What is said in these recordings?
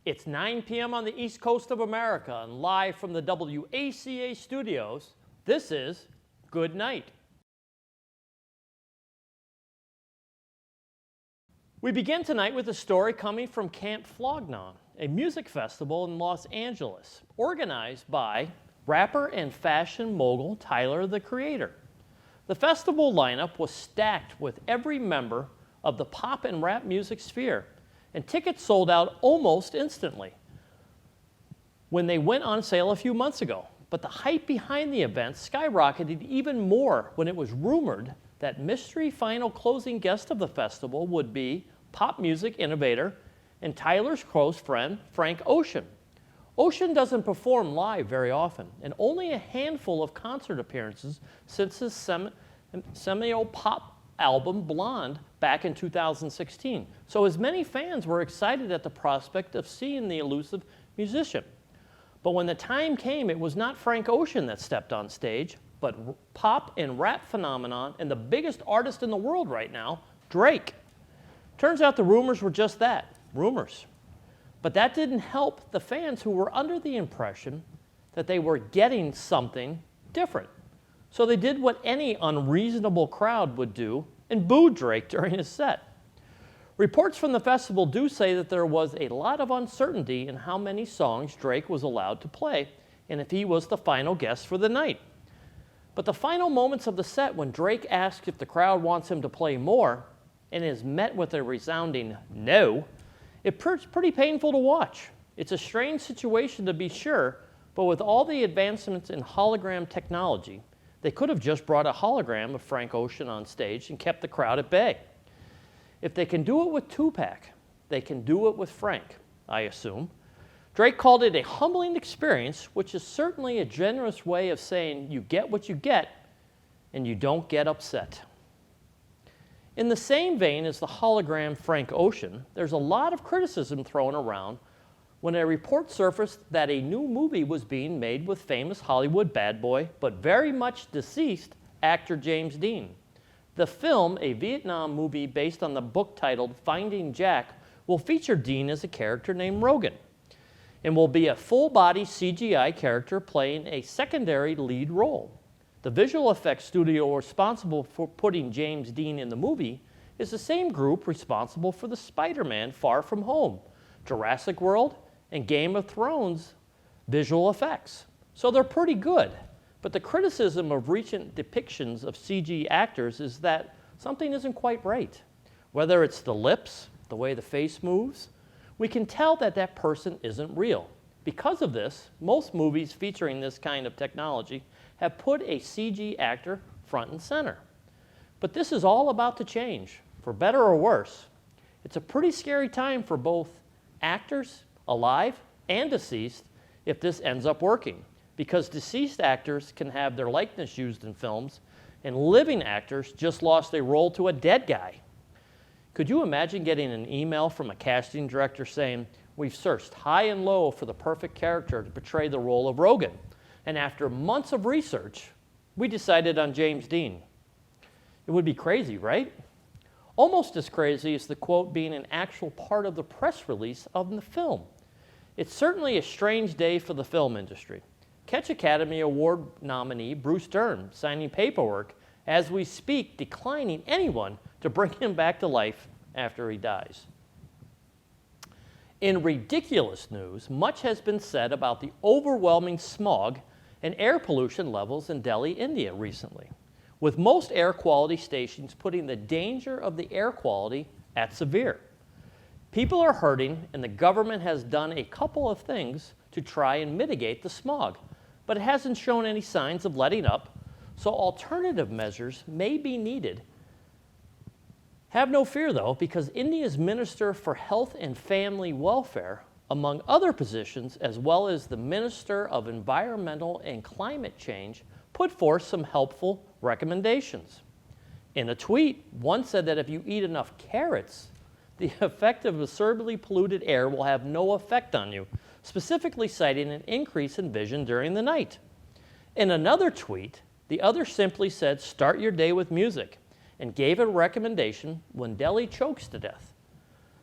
It's 9 p.m. on the East Coast of America, and live from the WACA studios, this is Good Night. We begin tonight with a story coming from Camp Flognon, a music festival in Los Angeles, organized by rapper and fashion mogul Tyler, the Creator. The festival lineup was stacked with every member of the pop and rap music sphere, and tickets sold out almost instantly when they went on sale a few months ago. But the hype behind the event skyrocketed even more when it was rumored that mystery final closing guest of the festival would be pop music innovator and Tyler's close friend, Frank Ocean. Ocean doesn't perform live very often, and only a handful of concert appearances since his seminal pop album Blonde back in 2016. So as many fans were excited at the prospect of seeing the elusive musician. But when the time came, it was not Frank Ocean that stepped on stage, but pop and rap phenomenon and the biggest artist in the world right now, Drake. Turns out the rumors were just that, rumors. But that didn't help the fans who were under the impression that they were getting something different. So they did what any unreasonable crowd would do and booed Drake during his set. Reports from the festival do say that there was a lot of uncertainty in how many songs Drake was allowed to play and if he was the final guest for the night. But the final moments of the set, when Drake asks if the crowd wants him to play more and is met with a resounding no, it's pretty painful to watch. It's a strange situation to be sure, but with all the advancements in hologram technology, they could have just brought a hologram of Frank Ocean on stage and kept the crowd at bay. If they can do it with Tupac, they can do it with Frank, I assume. Drake called it a humbling experience, which is certainly a generous way of saying you get what you get and you don't get upset. In the same vein as the hologram Frank Ocean, there's a lot of criticism thrown around when a report surfaced that a new movie was being made with famous Hollywood bad boy, but very much deceased, actor James Dean. The film, a Vietnam movie based on the book titled Finding Jack, will feature Dean as a character named Rogan, and will be a full-body CGI character playing a secondary lead role. The visual effects studio responsible for putting James Dean in the movie is the same group responsible for the Spider-Man Far From Home, Jurassic World, and Game of Thrones visual effects. So they're pretty good. But the criticism of recent depictions of CG actors is that something isn't quite right. Whether it's the lips, the way the face moves, we can tell that that person isn't real. Because of this, most movies featuring this kind of technology have put a CG actor front and center. But this is all about to change, for better or worse. It's a pretty scary time for both actors, alive and deceased, if this ends up working, because deceased actors can have their likeness used in films, and living actors just lost a role to a dead guy. Could you imagine getting an email from a casting director saying, "We've searched high and low for the perfect character to portray the role of Rogan, and after months of research, we decided on James Dean"? It would be crazy, right? Almost as crazy as the quote being an actual part of the press release of the film. It's certainly a strange day for the film industry. Catch Academy Award nominee Bruce Dern signing paperwork as we speak, declining anyone to bring him back to life after he dies. In ridiculous news, much has been said about the overwhelming smog and air pollution levels in Delhi, India recently, with most air quality stations putting the danger of the air quality at severe. People are hurting, and the government has done a couple of things to try and mitigate the smog, but it hasn't shown any signs of letting up, so alternative measures may be needed. Have no fear, though, because India's Minister for Health and Family Welfare, among other positions, as well as the Minister of Environmental and Climate Change, put forth some helpful recommendations. In a tweet, one said that if you eat enough carrots, the effect of absurdly polluted air will have no effect on you, specifically citing an increase in vision during the night. In another tweet, the other simply said, "Start your day with music," and gave a recommendation when Delhi chokes to death.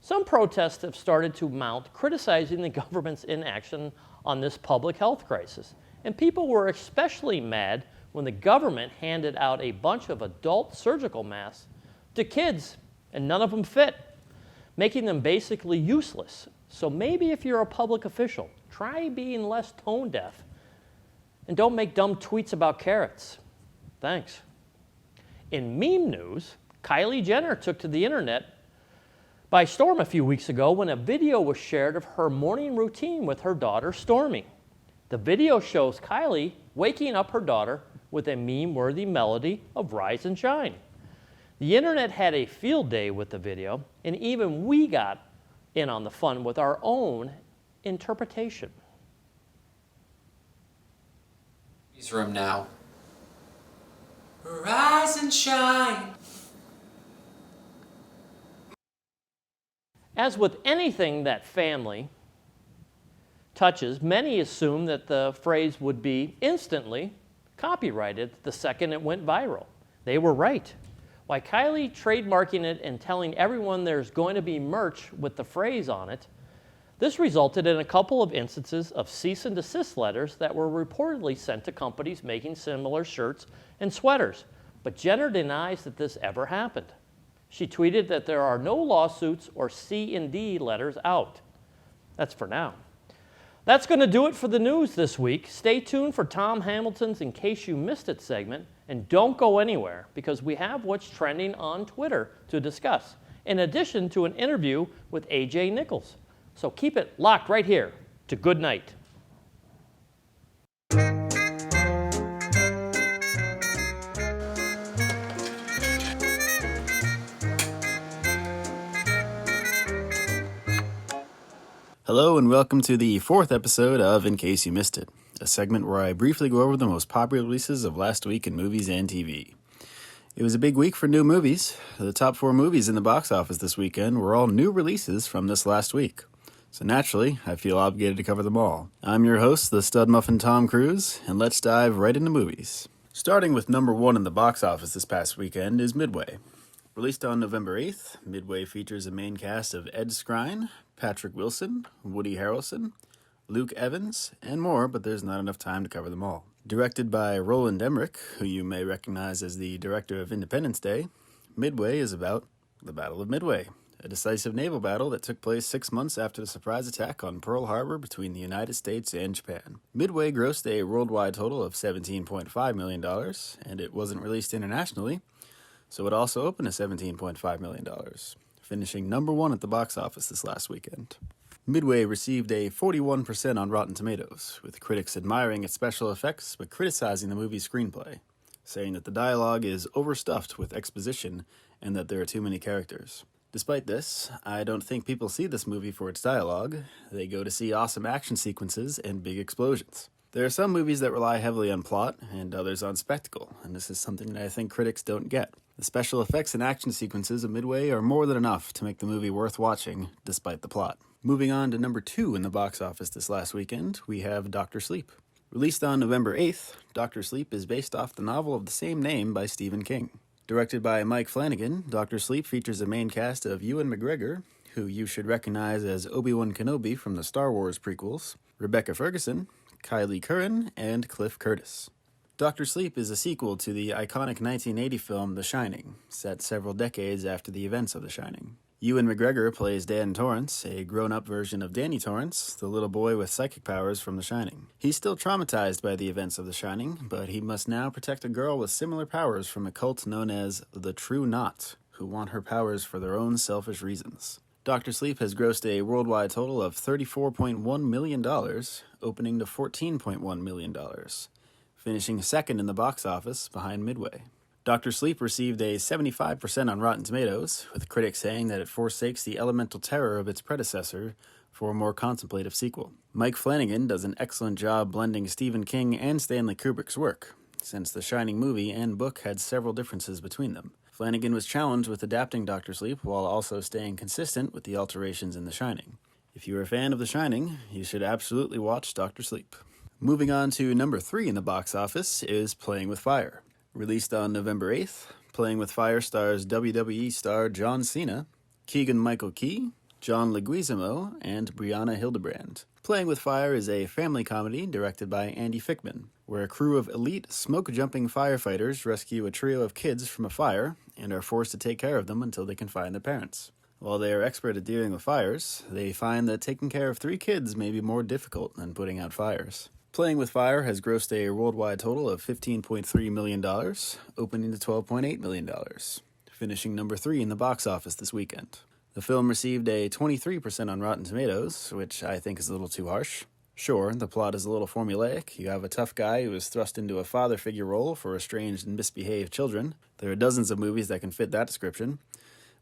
Some protests have started to mount criticizing the government's inaction on this public health crisis. And people were especially mad when the government handed out a bunch of adult surgical masks to kids, and none of them fit, making them basically useless. So maybe if you're a public official, try being less tone deaf and don't make dumb tweets about carrots. Thanks. In meme news, Kylie Jenner took to the internet by storm a few weeks ago when a video was shared of her morning routine with her daughter, Stormy. The video shows Kylie waking up her daughter with a meme-worthy melody of Rise and Shine. The internet had a field day with the video, and even we got in on the fun with our own interpretation. Room now. Rise and shine. As with anything that family touches, many assume that the phrase would be instantly copyrighted the second it went viral. They were right. By Kylie trademarking it and telling everyone there's going to be merch with the phrase on it, this resulted in a couple of instances of cease and desist letters that were reportedly sent to companies making similar shirts and sweaters. But Jenner denies that this ever happened. She tweeted that there are no lawsuits or C&D letters out. That's for now. That's going to do it for the news this week. Stay tuned for Tom Hamilton's In Case You Missed It segment, and don't go anywhere because we have what's trending on Twitter to discuss, in addition to an interview with A.J. Nichols. So keep it locked right here to Good Night. Hello and welcome to the fourth episode of In Case You Missed It, a segment where I briefly go over the most popular releases of last week in movies and TV. It was a big week for new movies. The top 4 movies in the box office this weekend were all new releases from this last week. So naturally, I feel obligated to cover them all. I'm your host, the stud muffin Tom Cruise, and let's dive right into movies. Starting with number 1 in the box office this past weekend is Midway. Released on November 8th, Midway features a main cast of Ed Skrein, Patrick Wilson, Woody Harrelson, Luke Evans, and more, but there's not enough time to cover them all. Directed by Roland Emmerich, who you may recognize as the director of Independence Day, Midway is about the Battle of Midway, a decisive naval battle that took place 6 months after the surprise attack on Pearl Harbor between the United States and Japan. Midway grossed a worldwide total of $17.5 million, and it wasn't released internationally, so it also opened at $17.5 million, finishing number 1 at the box office this last weekend. Midway received a 41% on Rotten Tomatoes, with critics admiring its special effects but criticizing the movie's screenplay, saying that the dialogue is overstuffed with exposition and that there are too many characters. Despite this, I don't think people see this movie for its dialogue. They go to see awesome action sequences and big explosions. There are some movies that rely heavily on plot and others on spectacle, and this is something that I think critics don't get. The special effects and action sequences of Midway are more than enough to make the movie worth watching, despite the plot. Moving on to number 2 in the box office this last weekend, we have Dr. Sleep. Released on November 8th, Dr. Sleep is based off the novel of the same name by Stephen King. Directed by Mike Flanagan, Dr. Sleep features a main cast of Ewan McGregor, who you should recognize as Obi-Wan Kenobi from the Star Wars prequels, Rebecca Ferguson, Kylie Curran, and Cliff Curtis. Dr. Sleep is a sequel to the iconic 1980 film The Shining, set several decades after the events of The Shining. Ewan McGregor plays Dan Torrance, a grown-up version of Danny Torrance, the little boy with psychic powers from The Shining. He's still traumatized by the events of The Shining, but he must now protect a girl with similar powers from a cult known as the True Knot, who want her powers for their own selfish reasons. Dr. Sleep has grossed a worldwide total of $34.1 million, opening to $14.1 million, finishing second in the box office behind Midway. Dr. Sleep received a 75% on Rotten Tomatoes, with critics saying that it forsakes the elemental terror of its predecessor for a more contemplative sequel. Mike Flanagan does an excellent job blending Stephen King and Stanley Kubrick's work, since the Shining movie and book had several differences between them. Flanagan was challenged with adapting Dr. Sleep while also staying consistent with the alterations in The Shining. If you're a fan of The Shining, you should absolutely watch Dr. Sleep. Moving on to number 3 in the box office is Playing with Fire. Released on November 8th, Playing with Fire stars WWE star John Cena, Keegan-Michael Key, John Leguizamo, and Brianna Hildebrand. Playing with Fire is a family comedy directed by Andy Fickman, where a crew of elite, smoke-jumping firefighters rescue a trio of kids from a fire and are forced to take care of them until they can find their parents. While they are expert at dealing with fires, they find that taking care of 3 kids may be more difficult than putting out fires. Playing with Fire has grossed a worldwide total of $15.3 million, opening to $12.8 million, finishing number 3 in the box office this weekend. The film received a 23% on Rotten Tomatoes, which I think is a little too harsh. Sure, the plot is a little formulaic. You have a tough guy who is thrust into a father figure role for estranged and misbehaved children. There are dozens of movies that can fit that description.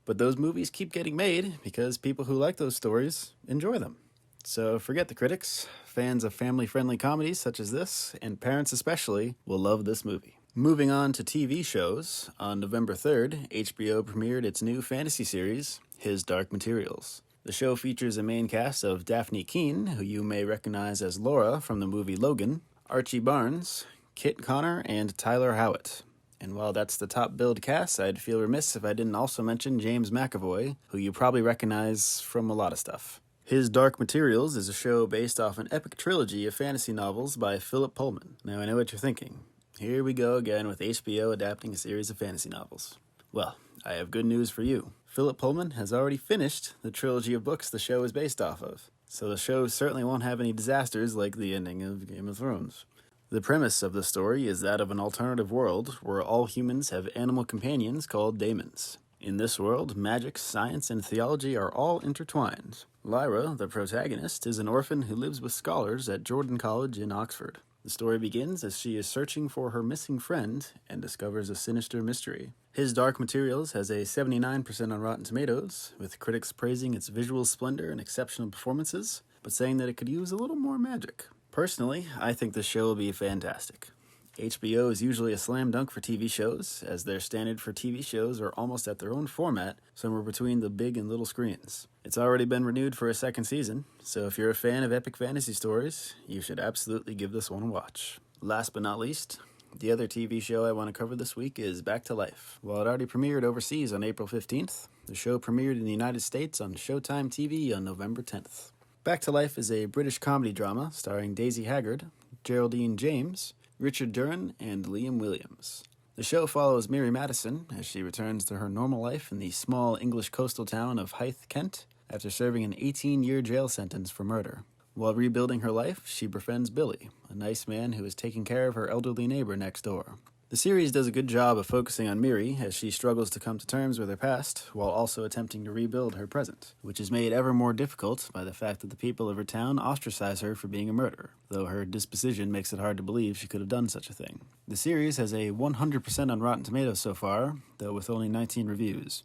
But those movies keep getting made because people who like those stories enjoy them. So forget the critics. Fans of family-friendly comedies such as this, and parents especially, will love this movie. Moving on to TV shows, on November 3rd, HBO premiered its new fantasy series, His Dark Materials. The show features a main cast of Daphne Keane, who you may recognize as Laura from the movie Logan, Archie Barnes, Kit Connor, and Tyler Howitt. And while that's the top billed cast, I'd feel remiss if I didn't also mention James McAvoy, who you probably recognize from a lot of stuff. His Dark Materials is a show based off an epic trilogy of fantasy novels by Philip Pullman. Now I know what you're thinking. Here we go again with HBO adapting a series of fantasy novels. Well, I have good news for you. Philip Pullman has already finished the trilogy of books the show is based off of, so the show certainly won't have any disasters like the ending of Game of Thrones. The premise of the story is that of an alternative world where all humans have animal companions called daemons. In this world, magic, science, and theology are all intertwined. Lyra, the protagonist, is an orphan who lives with scholars at Jordan College in Oxford. The story begins as she is searching for her missing friend and discovers a sinister mystery. His Dark Materials has a 79% on Rotten Tomatoes, with critics praising its visual splendor and exceptional performances, but saying that it could use a little more magic. Personally, I think this show will be fantastic. HBO is usually a slam dunk for TV shows, as their standard for TV shows are almost at their own format, somewhere between the big and little screens. It's already been renewed for a second season, so if you're a fan of epic fantasy stories, you should absolutely give this one a watch. Last but not least, the other TV show I want to cover this week is Back to Life. While it already premiered overseas on April 15th, the show premiered in the United States on Showtime TV on November 10th. Back to Life is a British comedy drama starring Daisy Haggard, Geraldine James, Richard Duran, and Liam Williams. The show follows Mary Madison as she returns to her normal life in the small English coastal town of Hythe, Kent, after serving an 18-year jail sentence for murder. While rebuilding her life, she befriends Billy, a nice man who is taking care of her elderly neighbor next door. The series does a good job of focusing on Miri as she struggles to come to terms with her past while also attempting to rebuild her present, which is made ever more difficult by the fact that the people of her town ostracize her for being a murderer, though her disposition makes it hard to believe she could have done such a thing. The series has a 100% on Rotten Tomatoes so far, though with only 19 reviews,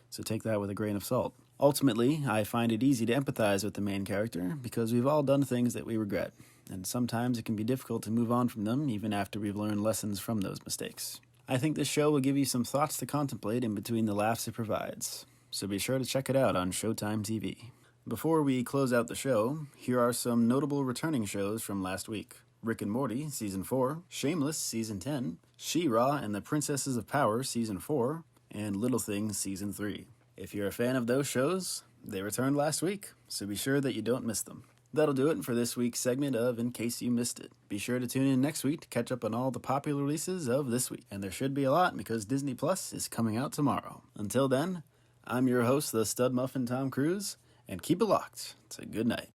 so take that with a grain of salt. Ultimately, I find it easy to empathize with the main character because we've all done things that we regret, and sometimes it can be difficult to move on from them even after we've learned lessons from those mistakes. I think this show will give you some thoughts to contemplate in between the laughs it provides, so be sure to check it out on Showtime TV. Before we close out the show, here are some notable returning shows from last week. Rick and Morty, Season 4, Shameless, Season 10, She-Ra and the Princesses of Power, Season 4, and Little Things, Season 3. If you're a fan of those shows, they returned last week, so be sure that you don't miss them. That'll do it for this week's segment of In Case You Missed It. Be sure to tune in next week to catch up on all the popular releases of this week. And there should be a lot because Disney Plus is coming out tomorrow. Until then, I'm your host, the Stud Muffin Tom Cruise, and keep it locked. It's a good night.